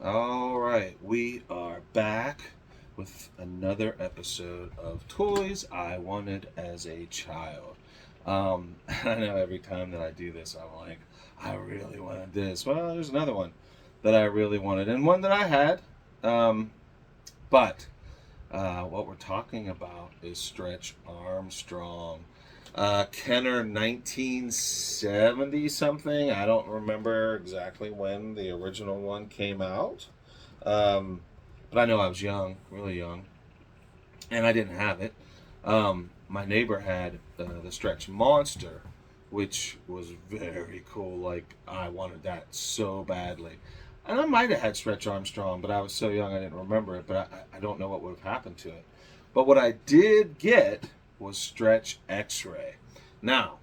All right, we are back with another episode of Toys I Wanted as a Child. I know every time that I do this, I'm like, I really wanted this. Well, there's another one that I really wanted, and one that I had. Um, but what we're talking about is Stretch Armstrong. Kenner 1970 something. I don't remember exactly when the original one came out. Um, but I know I was young, really young, and I didn't have it. My neighbor had the Stretch Monster, which was very cool. Like, I wanted that so badly. And I might have had Stretch Armstrong, but I was so young I didn't remember it, but I don't know what would have happened to it. But what I did get was Stretch X Ray. Now,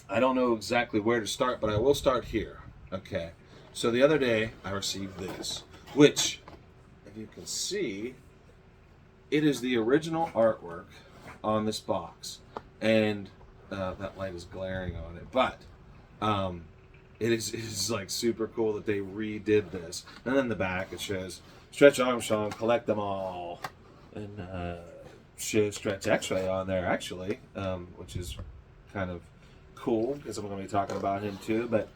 I don't know exactly where to start, but I will start here. Okay. So the other day, I received this, which, if you can see, it is the original artwork on this box. And that light is glaring on it. But it is like super cool that they redid this. And then the back, it shows Stretch Armstrong, collect them all. And shows Stretch X-Ray on there, actually, which is kind of cool because I'm going to be talking about him too. But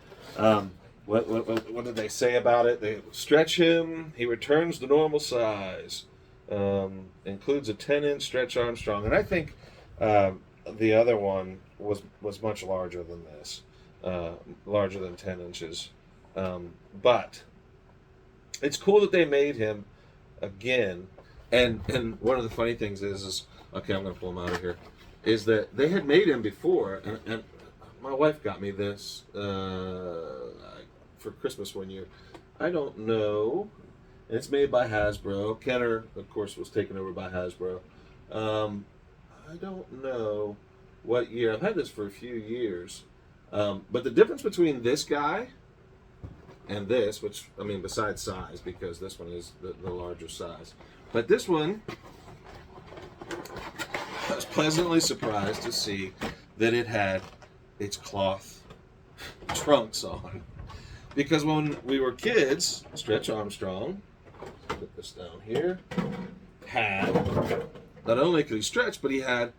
what did they say about it? They stretch him. He returns to normal size. Includes a 10-inch Stretch Armstrong, and I think the other one was much larger than this, larger than 10 inches. But it's cool that they made him again. And one of the funny things is okay, I'm going to pull him out of here, is that they had made him before, and my wife got me this for Christmas one year. I don't know. It's made by Hasbro. Kenner, of course, was taken over by Hasbro. I don't know what year. I've had this for a few years. But the difference between this guy and this, which, I mean, besides size, because this one is the larger size. But this one, I was pleasantly surprised to see that it had its cloth trunks on. Because when we were kids, Stretch Armstrong, put this down here, had, not only could he stretch, but he had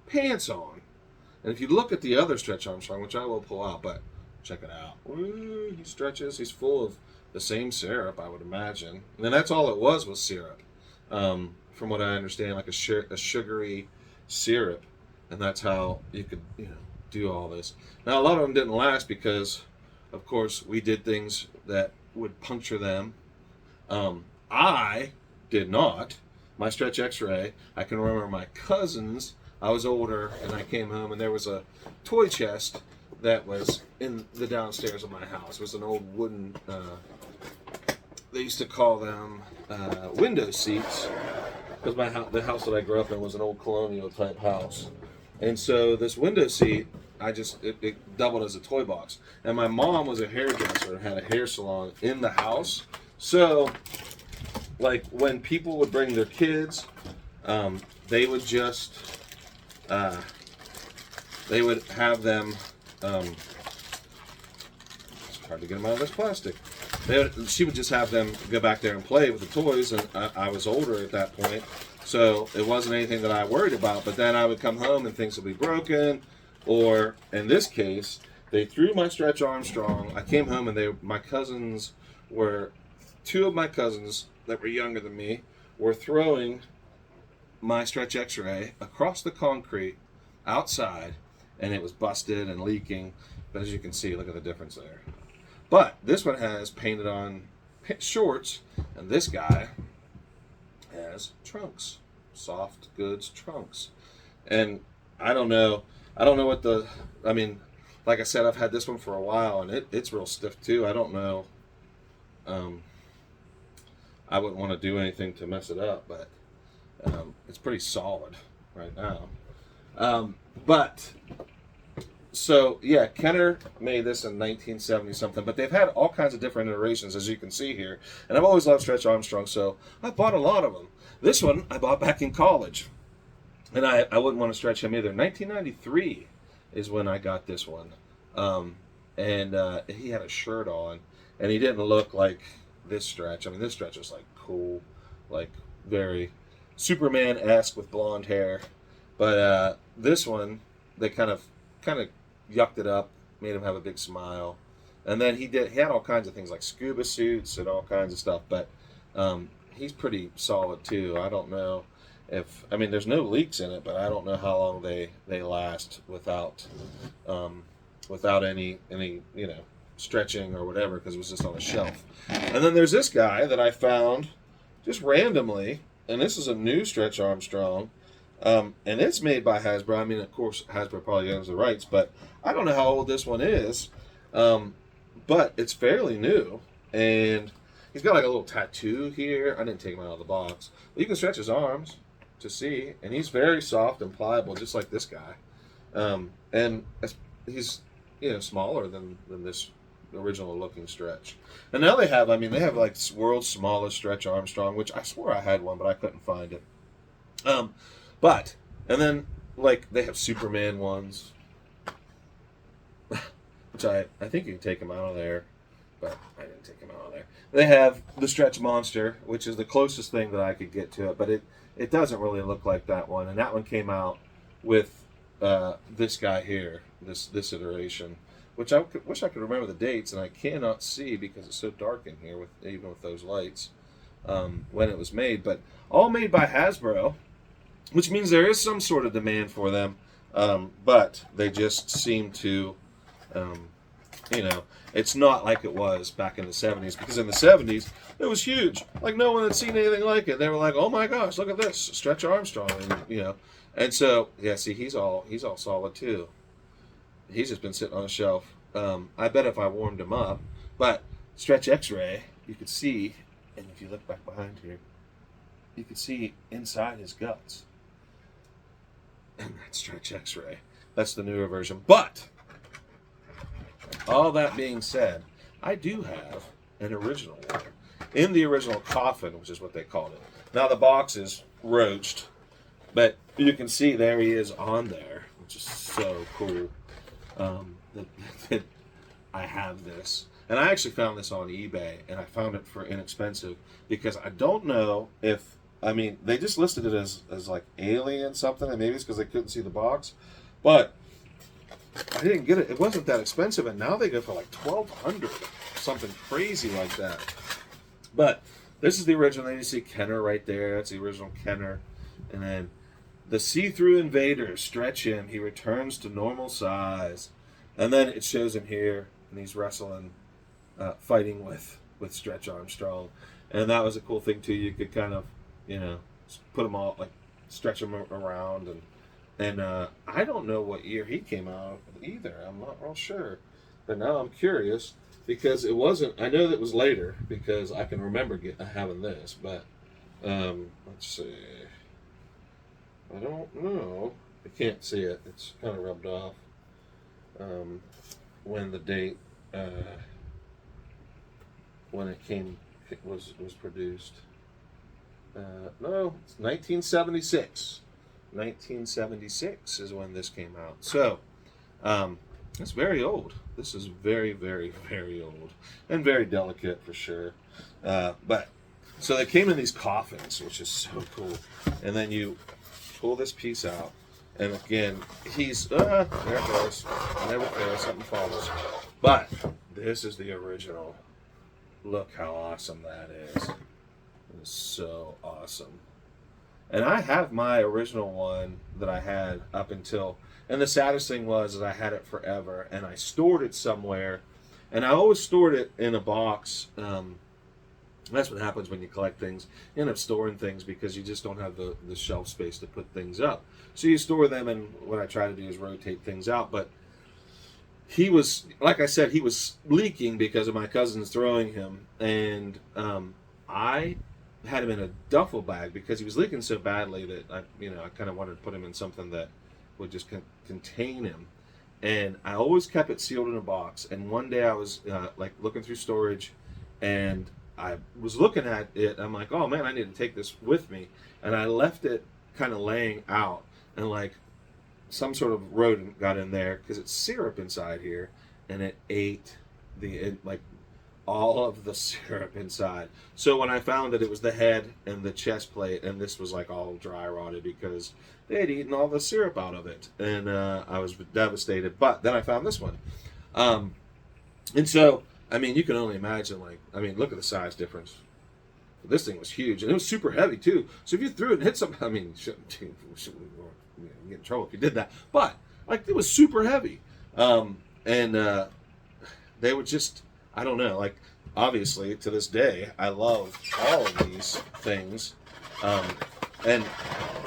pants on. And if you look at the other Stretch Armstrong, which I will pull out, but check it out. Ooh, he stretches. He's full of the same syrup, I would imagine. And that's all it was syrup. From what I understand, like a sugary syrup. And that's how you could, do all this. Now, a lot of them didn't last because, of course, we did things that would puncture them. I did not. My Stretch X-Ray, I can remember my cousins. I was older, and I came home, and there was a toy chest that was in the downstairs of my house. It was an old wooden, they used to call them window seats, because the house that I grew up in was an old colonial type house. And so this window seat, it doubled as a toy box. And my mom was a hairdresser and had a hair salon in the house. So, like, when people would bring their kids, they would just, they would have them, it's hard to get them out of this plastic. She would just have them go back there and play with the toys, and I was older at that point, so it wasn't anything that I worried about. But then I would come home and things would be broken, or in this case, they threw my Stretch Armstrong. I came home and two of my cousins that were younger than me were throwing my Stretch X-Ray across the concrete outside, and it was busted and leaking. But as you can see, look at the difference there. But this one has painted on shorts, and this guy has trunks, soft goods trunks. And I don't know what I mean, like I said, I've had this one for a while, and it's real stiff too. I don't know. I wouldn't want to do anything to mess it up, but it's pretty solid right now. So, yeah, Kenner made this in 1970 something, but they've had all kinds of different iterations, as you can see here. And I've always loved Stretch Armstrong, so I bought a lot of them. This one I bought back in college, and I wouldn't want to stretch him either. 1993 is when I got this one. And he had a shirt on, and he didn't look like this Stretch. I mean, this Stretch is like cool, like very Superman-esque with blonde hair. But this one, they kind of yucked it up, made him have a big smile, and then he had all kinds of things like scuba suits and all kinds of stuff. But he's pretty solid too. I don't know if, I mean, there's no leaks in it, but I don't know how long they last without any stretching or whatever, because it was just on a shelf. And then there's this guy that I found just randomly, and this is a new Stretch Armstrong, and it's made by Hasbro. I mean, of course, Hasbro probably owns the rights, but I don't know how old this one is, but it's fairly new, and he's got like a little tattoo here. I didn't take him out of the box, but you can stretch his arms to see, and he's very soft and pliable, just like this guy, and he's smaller than this original looking Stretch. And now they have like world's smallest Stretch Armstrong, which I swore I had one, but I couldn't find it. And then like they have Superman ones, which I think you can take them out of there, but I didn't take them out of there. They have the Stretch Monster, which is the closest thing that I could get to it, but it doesn't really look like that one. And that one came out with this guy here, this iteration, which I wish I could remember the dates, and I cannot see because it's so dark in here, even with those lights, when it was made. But all made by Hasbro, which means there is some sort of demand for them, but they just seem to, it's not like it was back in the 70s, because in the 70s, it was huge. Like, no one had seen anything like it. They were like, oh my gosh, look at this, Stretch Armstrong, and so, yeah, see, he's all solid too. He's just been sitting on a shelf. I bet if I warmed him up, but Stretch X-Ray, you could see, and if you look back behind here, you could see inside his guts. And that's Stretch X-Ray. That's the newer version. But, all that being said, I do have an original one. In the original coffin, which is what they called it. Now the box is roached, but you can see there he is on there, which is so cool. That I have this, and I actually found this on eBay, and I found it for inexpensive, because I don't know if, I mean, they just listed it as like alien something, and maybe it's because they couldn't see the box, but I didn't get it. It wasn't that expensive, and now they go for like $1,200, something crazy like that. But this is the original. You see Kenner right there. That's the original Kenner, and then the see-through invader, stretch him. He returns to normal size. And then it shows him here, and he's wrestling, fighting with Stretch Armstrong. And that was a cool thing, too. You could kind of, put them all, like, stretch them around. And I don't know what year he came out either. I'm not real sure. But now I'm curious, because it wasn't, I know that it was later, because I can remember having this. But, let's see. I don't know. I can't see it. It's kind of rubbed off. When the date, when it was produced. No, it's 1976. 1976 is when this came out. So, it's very old. This is very, very, very old, and very delicate for sure. But so they came in these coffins, which is so cool. And then you pull this piece out, and again, he's there it goes. Never fails, something falls. But this is the original. Look how awesome that is. It is so awesome. And I have my original one that I had up until, and the saddest thing was I had it forever, and I stored it somewhere, and I always stored it in a box. That's what happens when you collect things. You end up storing things because you just don't have the shelf space to put things up. So you store them, and what I try to do is rotate things out. But he was, like I said, he was leaking because of my cousins throwing him, and I had him in a duffel bag because he was leaking so badly that I kind of wanted to put him in something that would just contain him. And I always kept it sealed in a box. And one day I was like looking through storage, and I was looking at it. I'm like, oh man, I need to take this with me. And I left it kind of laying out, and like some sort of rodent got in there because it's syrup inside here, and it ate all of the syrup inside. So when I found that it was the head and the chest plate, and this was like all dry rotted because they had eaten all the syrup out of it, and I was devastated. But then I found this one, and so I mean, you can only imagine. Like, I mean, look at the size difference. This thing was huge, and it was super heavy too. So if you threw it and hit something, I mean, shouldn't get in trouble if you did that. But like, it was super heavy, and they would just, I don't know, like, obviously to this day I love all of these things, and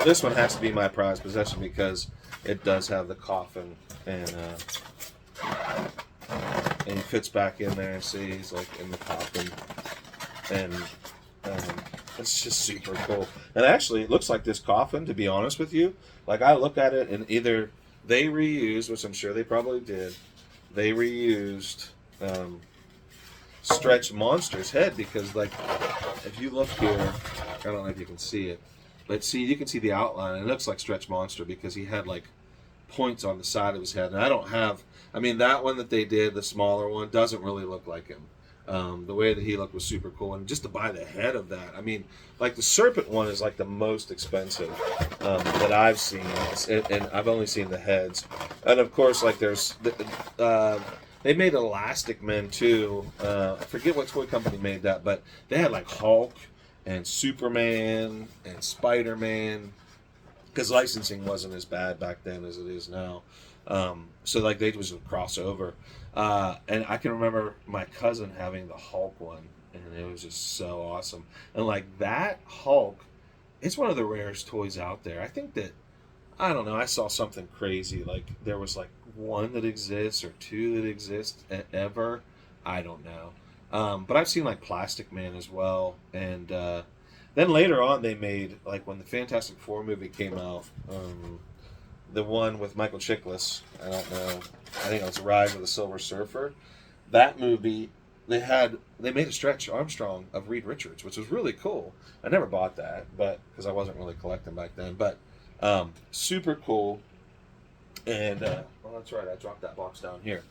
this one has to be my prized possession because it does have the coffin, and he fits back in there. See, he's like in the coffin, and it's just super cool. And actually, it looks like this coffin, to be honest with you, like I look at it and either they reused, which I'm sure they probably did, they reused Stretch Monster's head, because like if you look here, I don't know if you can see it, but see, you can see the outline. It looks like Stretch Monster because he had like points on the side of his head, and I don't have, I mean, that one that they did, the smaller one, doesn't really look like him. The way that he looked was super cool, and just to buy the head of that, I mean, like the serpent one is like the most expensive that I've seen, and I've only seen the heads. And of course, like there's they made Elastic Men too. I forget what toy company made that, but they had like Hulk and Superman and Spider-Man, because licensing wasn't as bad back then as it is now. So like they was a crossover. And I can remember my cousin having the Hulk one, and it was just so awesome. And like that Hulk, it's one of the rarest toys out there. I think that, I don't know, I saw something crazy. Like there was like one that exists or two that exist ever. I don't know. But I've seen like Plastic Man as well. And then later on they made, like when the Fantastic Four movie came out, the one with Michael Chiklis, I don't know, I think it was Rise of the Silver Surfer. That movie, they made a Stretch Armstrong of Reed Richards, which was really cool. I never bought that, but because I wasn't really collecting back then. But super cool. And well, that's right, I dropped that box down here.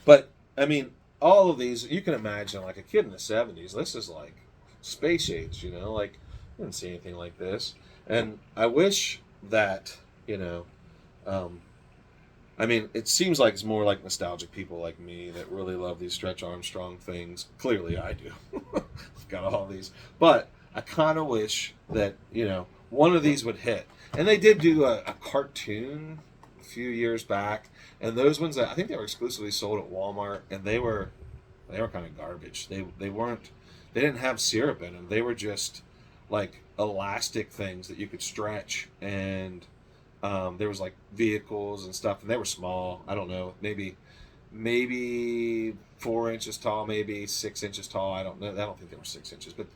But I mean, all of these, you can imagine, like a kid in the '70s. This is like space age, you know. Like, I didn't see anything like this. And I wish that, you know. I mean, it seems like it's more like nostalgic people like me that really love these Stretch Armstrong things. Clearly, I do. I've got all these. But I kind of wish that, you know, one of these would hit. And they did do a cartoon a few years back. And those ones, I think they were exclusively sold at Walmart. And they were kind of garbage. They didn't have syrup in them. They were just like elastic things that you could stretch, and there was like vehicles and stuff, and they were small. I don't know, maybe 4 inches tall, maybe 6 inches tall. I don't know. I don't think they were 6 inches, but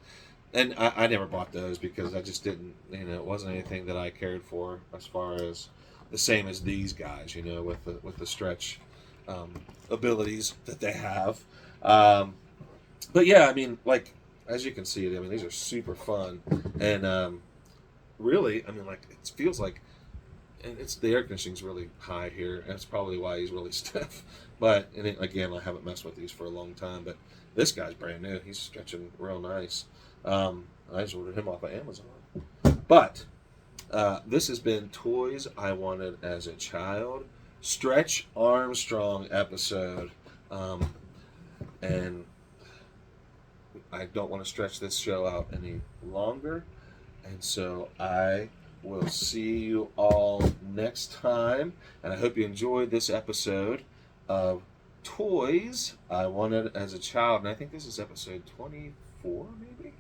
and I never bought those because I just didn't. You know, it wasn't anything that I cared for as far as the same as these guys. You know, with the stretch abilities that they have. But yeah, I mean, like as you can see, I mean, these are super fun, and really, I mean, like it feels like. And it's the air conditioning's really high here, and that's probably why he's really stiff. But and again, I haven't messed with these for a long time. But this guy's brand new; he's stretching real nice. I just ordered him off of Amazon. But this has been Toys I Wanted as a Child, Stretch Armstrong episode, and I don't want to stretch this show out any longer, and so we'll see you all next time, and I hope you enjoyed this episode of Toys I Wanted as a Child, and I think this is episode 24, maybe?